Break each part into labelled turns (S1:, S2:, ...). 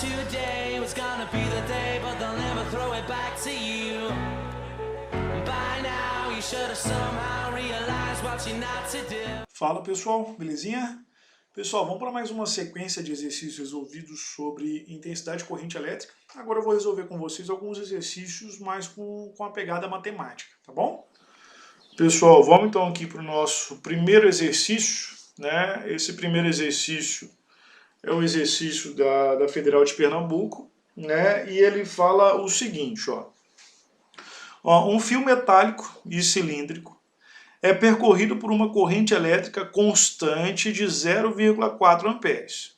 S1: today was gonna be the day, but they'll never throw it back to you. By now you should have somehow realized what you're not to do.
S2: Fala pessoal, belezinha? Pessoal, vamos para mais uma sequência de exercícios resolvidos sobre intensidade de corrente elétrica. Agora eu vou resolver com vocês alguns exercícios mais com a pegada matemática, tá bom? Pessoal, vamos então aqui para o nosso primeiro exercício, né? Esse primeiro exercício é o exercício da Federal de Pernambuco, né? E ele fala o seguinte, ó. Um fio metálico e cilíndrico é percorrido por uma corrente elétrica constante de 0,4 amperes.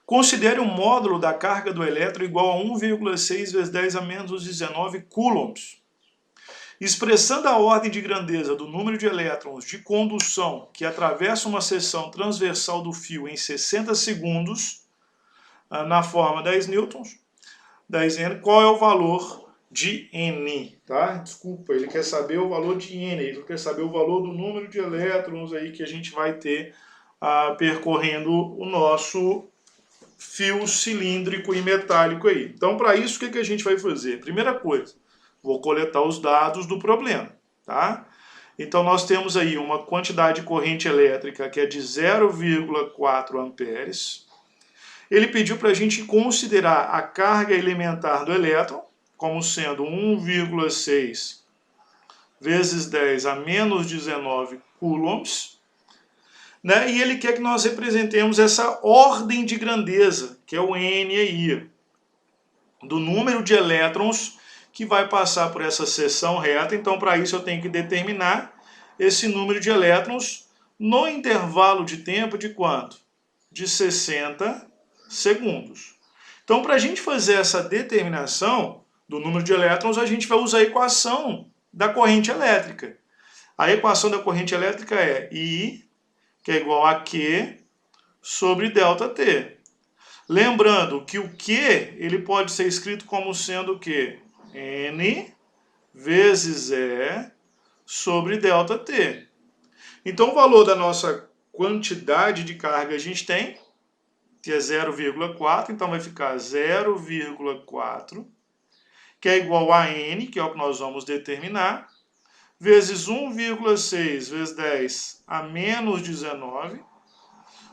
S2: Considere o módulo da carga do elétron igual a 1,6 vezes 10 a menos 19 coulombs. Expressando a ordem de grandeza do número de elétrons de condução que atravessa uma seção transversal do fio em 60 segundos, na forma 10 newtons, 10 N, qual é o valor de N, tá? Desculpa, ele quer saber o valor de N, ele quer saber o valor do número de elétrons aí que a gente vai ter percorrendo o nosso fio cilíndrico e metálico aí. Então, para isso, o que a gente vai fazer? Primeira coisa, vou coletar os dados do problema, tá? Então, nós temos aí uma quantidade de corrente elétrica que é de 0,4 amperes. Ele pediu para a gente considerar a carga elementar do elétron como sendo 1,6 vezes 10 a menos 19 coulombs, né? E ele quer que nós representemos essa ordem de grandeza, que é o N aí, do número de elétrons que vai passar por essa seção reta. Então, para isso, eu tenho que determinar esse número de elétrons no intervalo de tempo de quanto? De 60 segundos. Então, para a gente fazer essa determinação do número de elétrons, a gente vai usar a equação da corrente elétrica. A equação da corrente elétrica é I, que é igual a Q, sobre ΔT. Lembrando que o Q ele pode ser escrito como sendo o quê? N vezes E sobre ΔT. Então, o valor da nossa quantidade de carga a gente tem, que é 0,4, então vai ficar 0,4, que é igual a N, que é o que nós vamos determinar, vezes 1,6 vezes 10 a menos 19,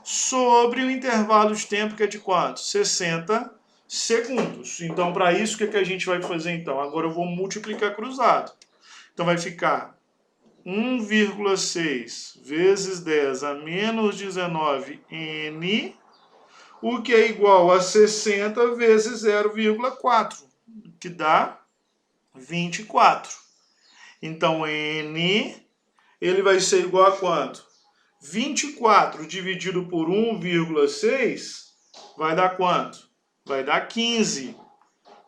S2: sobre o intervalo de tempo que é de quanto? 60 segundos. Então, para isso, o que a gente vai fazer então? Agora eu vou multiplicar cruzado. Então, vai ficar 1,6 vezes 10 a menos 19 N, o que é igual a 60 vezes 0,4, que dá 24. Então, N, ele vai ser igual a quanto? 24 dividido por 1,6 vai dar quanto? Vai dar 15.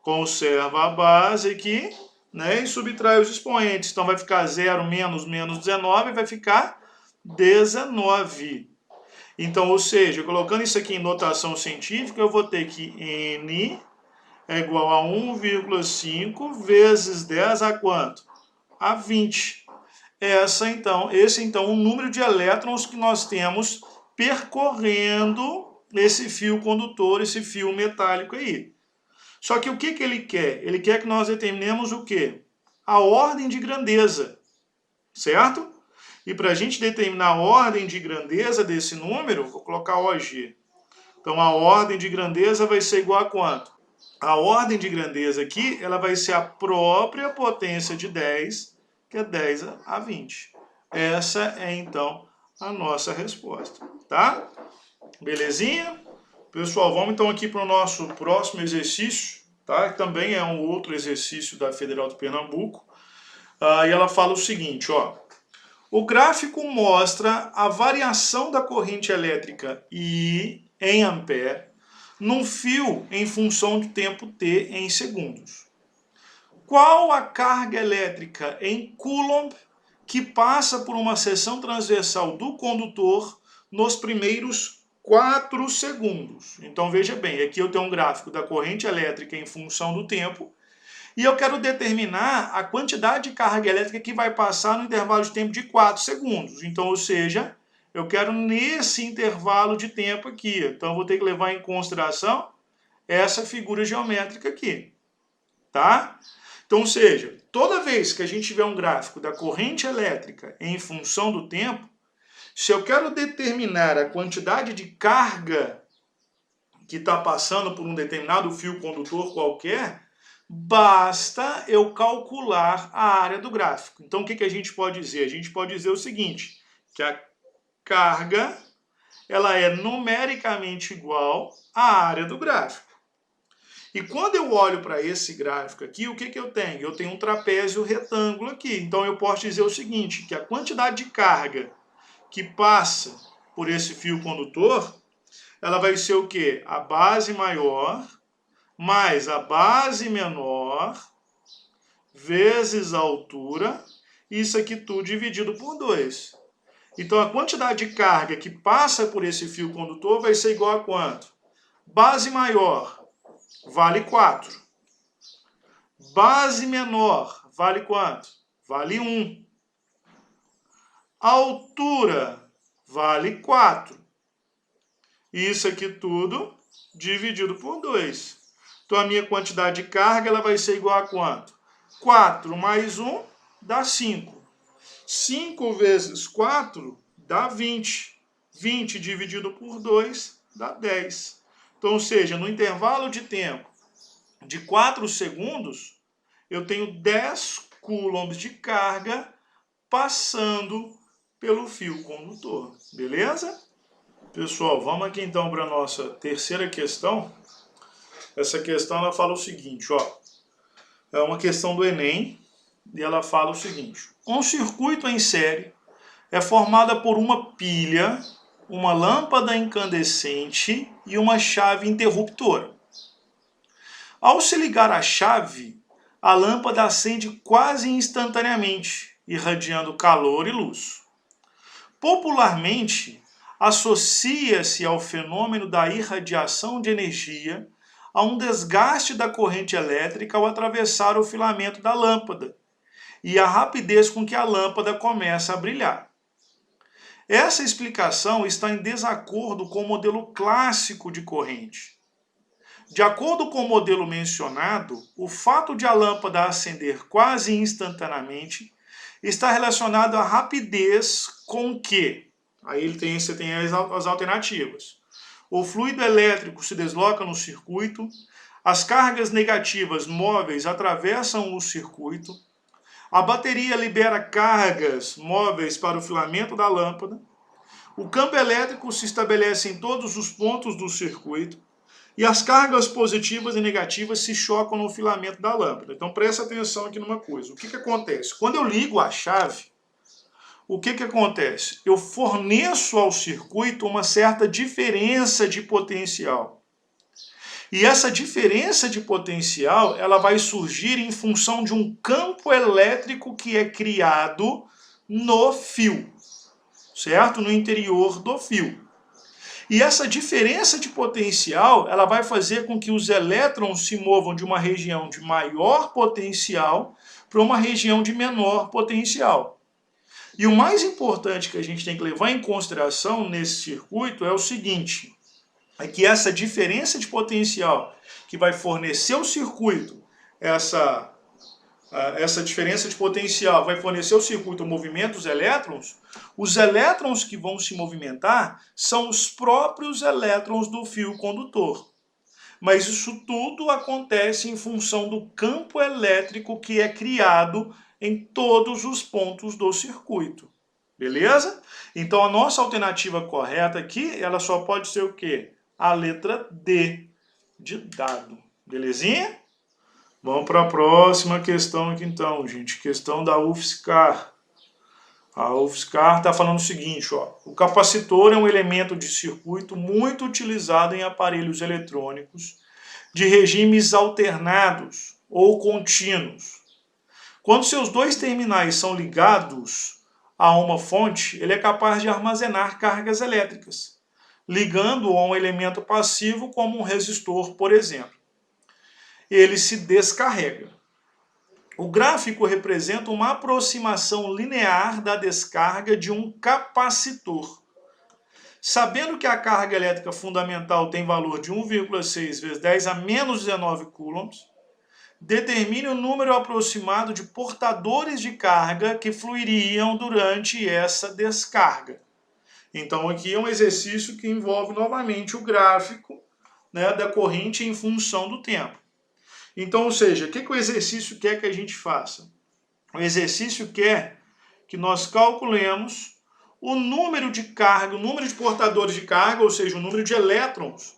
S2: Conserva a base aqui, né, e subtrai os expoentes. Então, vai ficar 0 menos 19, vai ficar 19. Então, ou seja, colocando isso aqui em notação científica, eu vou ter que N é igual a 1,5 vezes 10 a quanto? A 20. Esse então, o número de elétrons que nós temos percorrendo esse fio condutor, esse fio metálico aí. Só que o que ele quer? Ele quer que nós determinemos o quê? A ordem de grandeza, certo? E para a gente determinar a ordem de grandeza desse número, vou colocar OG. Então, a ordem de grandeza vai ser igual a quanto? A ordem de grandeza aqui, ela vai ser a própria potência de 10, que é 10 a 20. Essa é, então, a nossa resposta, tá? Belezinha? Pessoal, vamos então aqui para o nosso próximo exercício, tá? Que também é um outro exercício da Federal de Pernambuco. E ela fala o seguinte, ó. O gráfico mostra a variação da corrente elétrica I em ampere num fio em função de tempo t em segundos. Qual a carga elétrica em coulomb que passa por uma seção transversal do condutor nos primeiros 4 segundos? Então veja bem, aqui eu tenho um gráfico da corrente elétrica em função do tempo e eu quero determinar a quantidade de carga elétrica que vai passar no intervalo de tempo de 4 segundos. Então, ou seja, eu quero nesse intervalo de tempo aqui. Então, eu vou ter que levar em consideração essa figura geométrica aqui, tá? Então, ou seja, toda vez que a gente tiver um gráfico da corrente elétrica em função do tempo, se eu quero determinar a quantidade de carga que está passando por um determinado fio condutor qualquer, basta eu calcular a área do gráfico. Então, o que a gente pode dizer? A gente pode dizer o seguinte, que a carga ela é numericamente igual à área do gráfico. E quando eu olho para esse gráfico aqui, o que eu tenho? Eu tenho um trapézio retângulo aqui. Então, eu posso dizer o seguinte, que a quantidade de carga que passa por esse fio condutor, ela vai ser o quê? A base maior mais a base menor vezes a altura, isso aqui tudo dividido por 2. Então, a quantidade de carga que passa por esse fio condutor vai ser igual a quanto? Base maior vale 4. Base menor vale quanto? Vale 1. Altura vale 4. Isso aqui tudo dividido por 2. Então, a minha quantidade de carga ela vai ser igual a quanto? 4 mais 1 dá 5. 5 vezes 4 dá 20. 20 dividido por 2 dá 10. Então, ou seja, no intervalo de tempo de 4 segundos, eu tenho 10 coulombs de carga passando pelo fio condutor. Beleza? Pessoal, vamos aqui então para a nossa terceira questão. Essa questão ela fala o seguinte, ó. É uma questão do Enem e ela fala o seguinte. Um circuito em série é formado por uma pilha, uma lâmpada incandescente e uma chave interruptora. Ao se ligar a chave, a lâmpada acende quase instantaneamente, irradiando calor e luz. Popularmente, associa-se ao fenômeno da irradiação de energia a um desgaste da corrente elétrica ao atravessar o filamento da lâmpada e a rapidez com que a lâmpada começa a brilhar. Essa explicação está em desacordo com o modelo clássico de corrente. De acordo com o modelo mencionado, o fato de a lâmpada acender quase instantaneamente está relacionado à rapidez com que, aí você tem as alternativas. O fluido elétrico se desloca no circuito, as cargas negativas móveis atravessam o circuito, a bateria libera cargas móveis para o filamento da lâmpada, o campo elétrico se estabelece em todos os pontos do circuito e as cargas positivas e negativas se chocam no filamento da lâmpada. Então presta atenção aqui numa coisa. O que acontece? Quando eu ligo a chave, o que acontece? Eu forneço ao circuito uma certa diferença de potencial. E essa diferença de potencial, ela vai surgir em função de um campo elétrico que é criado no fio, certo? No interior do fio. E essa diferença de potencial, ela vai fazer com que os elétrons se movam de uma região de maior potencial para uma região de menor potencial. E o mais importante que a gente tem que levar em consideração nesse circuito é o seguinte, é que essa diferença de potencial que vai fornecer o circuito, essa diferença de potencial vai fornecer ao circuito o movimento dos elétrons, os elétrons que vão se movimentar são os próprios elétrons do fio condutor. Mas isso tudo acontece em função do campo elétrico que é criado em todos os pontos do circuito. Beleza? Então a nossa alternativa correta aqui, ela só pode ser o quê? A letra D de dado. Belezinha? Vamos para a próxima questão aqui então, gente. Questão da UFSCar. A UFSCar está falando o seguinte, ó. O capacitor é um elemento de circuito muito utilizado em aparelhos eletrônicos de regimes alternados ou contínuos. Quando seus dois terminais são ligados a uma fonte, ele é capaz de armazenar cargas elétricas, ligando-o a um elemento passivo como um resistor, por exemplo. Ele se descarrega. O gráfico representa uma aproximação linear da descarga de um capacitor. Sabendo que a carga elétrica fundamental tem valor de 1,6 vezes 10 a menos 19 coulombs, determine o número aproximado de portadores de carga que fluiriam durante essa descarga. Então aqui é um exercício que envolve novamente o gráfico, né, da corrente em função do tempo. Então, ou seja, o que o exercício quer que a gente faça? O exercício quer que nós calculemos o número de carga, o número de portadores de carga, ou seja, o número de elétrons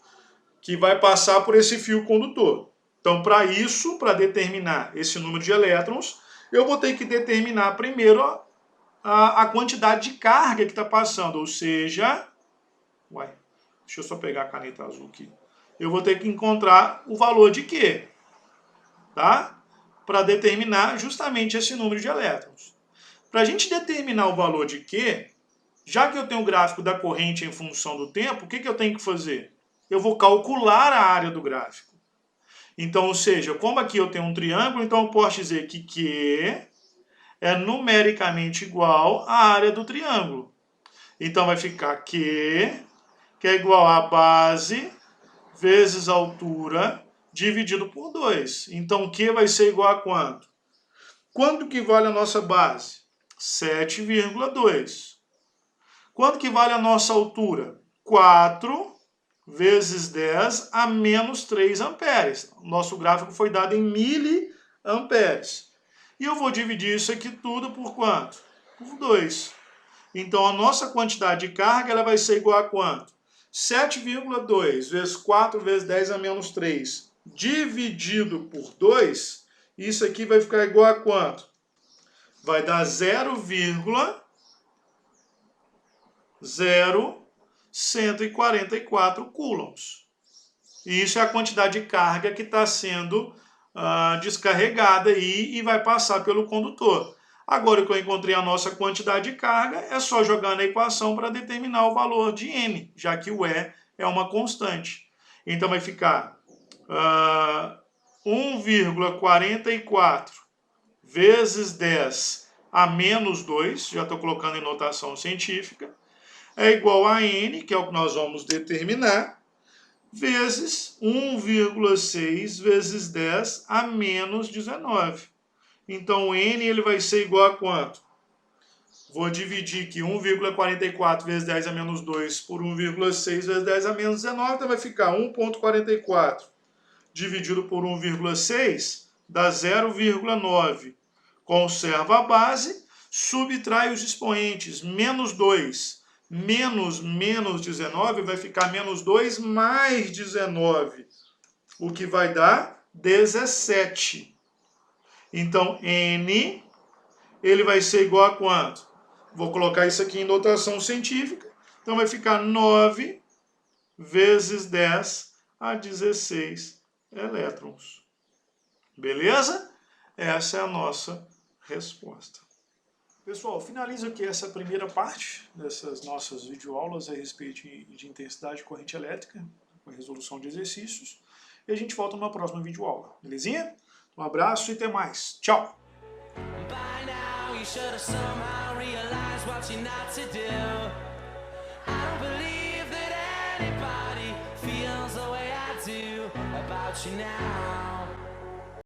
S2: que vai passar por esse fio condutor. Então, para isso, para determinar esse número de elétrons, eu vou ter que determinar primeiro a quantidade de carga que está passando, ou seja... deixa eu só pegar a caneta azul aqui. Eu vou ter que encontrar o valor de Q, tá? Para determinar justamente esse número de elétrons. Para a gente determinar o valor de Q, já que eu tenho o gráfico da corrente em função do tempo, o que eu tenho que fazer? Eu vou calcular a área do gráfico. Então, ou seja, como aqui eu tenho um triângulo, então eu posso dizer que Q é numericamente igual à área do triângulo. Então vai ficar Q, que é igual a base vezes a altura, dividido por 2. Então, Q vai ser igual a quanto? Quanto que vale a nossa base? 7,2. Quanto que vale a nossa altura? 4 vezes 10 a menos 3 amperes. Nosso gráfico foi dado em miliamperes. E eu vou dividir isso aqui tudo por quanto? Por 2. Então, a nossa quantidade de carga ela vai ser igual a quanto? 7,2 vezes 4 vezes 10 a menos 3 dividido por 2, isso aqui vai ficar igual a quanto? Vai dar 0,0144 coulombs. E isso é a quantidade de carga que está sendo descarregada aí e vai passar pelo condutor. Agora que eu encontrei a nossa quantidade de carga, é só jogar na equação para determinar o valor de N, já que o E é uma constante. Então vai ficar 1,44 vezes 10 a menos 2, já estou colocando em notação científica, é igual a N, que é o que nós vamos determinar, vezes 1,6 vezes 10 a menos 19. Então, N ele vai ser igual a quanto? Vou dividir aqui 1,44 vezes 10 a menos 2 por 1,6 vezes 10 a menos 19. Então, vai ficar 1,44 dividido por 1,6 dá 0,9. Conserva a base, subtrai os expoentes. Menos 2 menos 19 vai ficar menos 2 mais 19. O que vai dar 17. Então, N, ele vai ser igual a quanto? Vou colocar isso aqui em notação científica. Então, vai ficar 9 vezes 10 a 16 elétrons. Beleza? Essa é a nossa resposta. Pessoal, finalizo aqui essa primeira parte dessas nossas videoaulas a respeito de intensidade de corrente elétrica, com resolução de exercícios. E a gente volta numa próxima videoaula. Belezinha? Um abraço e até mais. Tchau!
S1: By now you should have somehow realized what you're not to do. I don't believe that anybody feels the way I do about you now.